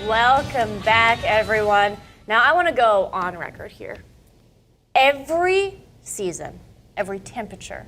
Welcome back, everyone. Now, I want to go on record here. Every season, every temperature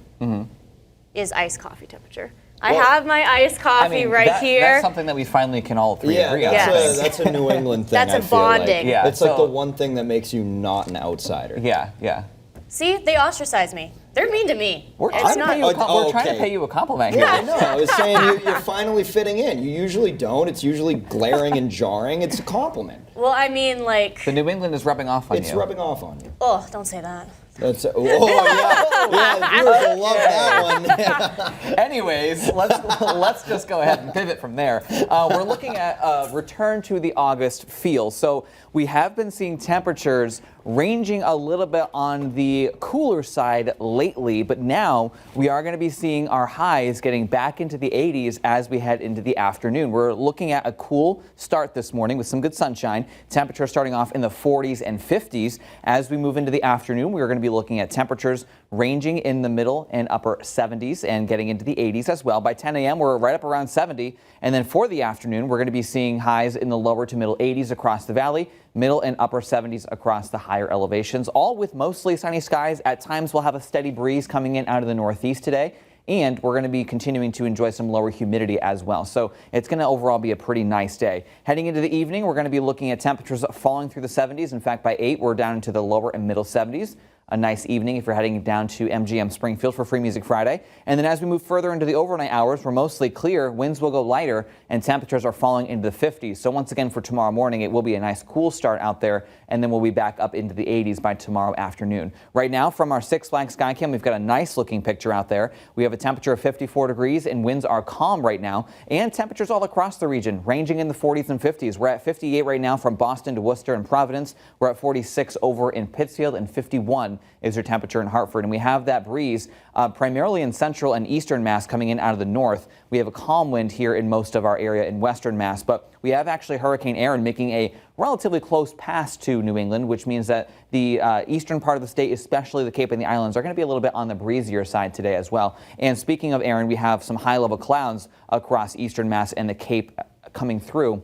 is iced coffee temperature. I have my iced coffee here. That's something that we finally can all three agree on. That's a New England thing. That's a bonding. Yeah, it's like the one thing that makes you not an outsider. Yeah. See, they ostracize me. They're mean to me. We're trying to pay you a compliment here. Yeah, no, I was saying you're finally fitting in. You usually don't. It's usually glaring and jarring. It's a compliment. Well, I mean, like... The New England is rubbing off on you. It's rubbing off on you. Oh, don't say that. That's yeah, viewers will love that one. Anyways, let's just go ahead and pivot from there. We're looking at a return to the August feel. So we have been seeing temperatures ranging a little bit on the cooler side lately, but now we are going to be seeing our highs getting back into the 80s as we head into the afternoon. We're looking at a cool start this morning with some good sunshine. Temperature starting off in the 40s and 50s. As we move into the afternoon, we're going to be looking at temperatures ranging in the middle and upper 70s and getting into the 80s as well. By 10 a.m., we're right up around 70. And then for the afternoon, we're going to be seeing highs in the lower to middle 80s across the valley, middle and upper 70s across the higher elevations, all with mostly sunny skies. At times, we'll have a steady breeze coming in out of the northeast today. And we're going to be continuing to enjoy some lower humidity as well. So it's going to overall be a pretty nice day. Heading into the evening, we're going to be looking at temperatures falling through the 70s. In fact, by 8, we're down into the lower and middle 70s. A nice evening if you're heading down to MGM Springfield for Free Music Friday. And then as we move further into the overnight hours, we're mostly clear, winds will go lighter, and temperatures are falling into the 50s. So once again, for tomorrow morning, it will be a nice cool start out there, and then we'll be back up into the 80s by tomorrow afternoon. Right now, from our Six Flags Skycam, we've got a nice looking picture out there. We have a temperature of 54 degrees, and winds are calm right now, and temperatures all across the region, ranging in the 40s and 50s. We're at 58 right now from Boston to Worcester and Providence. We're at 46 over in Pittsfield, and 51 is your temperature in Hartford. And we have that breeze primarily in central and eastern Mass coming in out of the north. We have a calm wind here in most of our area in western Mass, but we have actually Hurricane Erin making a relatively close pass to New England, which means that the eastern part of the state, especially the Cape and the Islands, are going to be a little bit on the breezier side today as well. And speaking of Erin, we have some high-level clouds across eastern Mass and the Cape coming through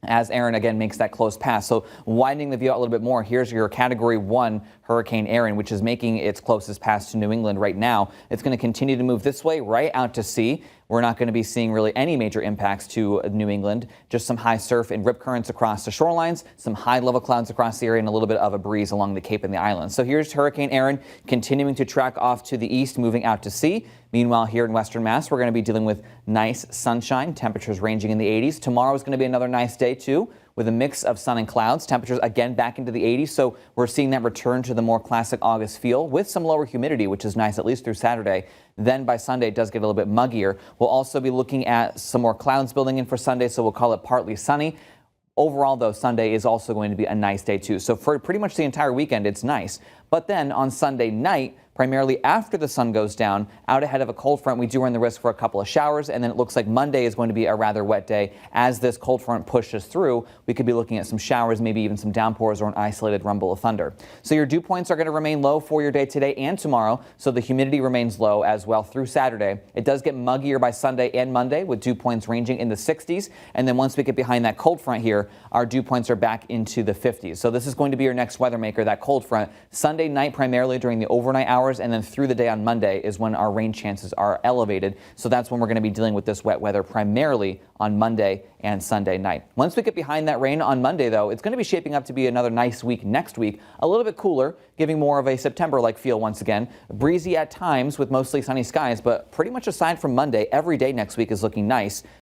as Erin again makes that close pass. So widening the view out a little bit more, here's your Category 1 Hurricane Erin, which is making its closest pass to New England right now. It's going to continue to move this way right out to sea. We're not going to be seeing really any major impacts to New England, just some high surf and rip currents across the shorelines, some high-level clouds across the area, and a little bit of a breeze along the Cape and the Islands. So here's Hurricane Erin continuing to track off to the east, moving out to sea. Meanwhile, here in western Mass, we're going to be dealing with nice sunshine, temperatures ranging in the 80s. Tomorrow is going to be another nice day, too, with a mix of sun and clouds. Temperatures again back into the 80s, so we're seeing that return to the more classic August feel with some lower humidity, which is nice, at least through Saturday. Then by Sunday, it does get a little bit muggier. We'll also be looking at some more clouds building in for Sunday, so we'll call it partly sunny. Overall, though, Sunday is also going to be a nice day, too. So for pretty much the entire weekend, it's nice. But then on Sunday night, primarily after the sun goes down, out ahead of a cold front, we do run the risk for a couple of showers, and then it looks like Monday is going to be a rather wet day. As this cold front pushes through, we could be looking at some showers, maybe even some downpours or an isolated rumble of thunder. So your dew points are going to remain low for your day today and tomorrow, so the humidity remains low as well through Saturday. It does get muggier by Sunday and Monday, with dew points ranging in the 60s, and then once we get behind that cold front here, our dew points are back into the 50s. So this is going to be your next weather maker, that cold front. Sunday night primarily during the overnight hours, and then through the day on Monday is when our rain chances are elevated. So that's when we're going to be dealing with this wet weather primarily on Monday and Sunday night. Once we get behind that rain on Monday, though, it's going to be shaping up to be another nice week next week. A little bit cooler, giving more of a September-like feel once again. Breezy at times with mostly sunny skies, but pretty much aside from Monday, every day next week is looking nice.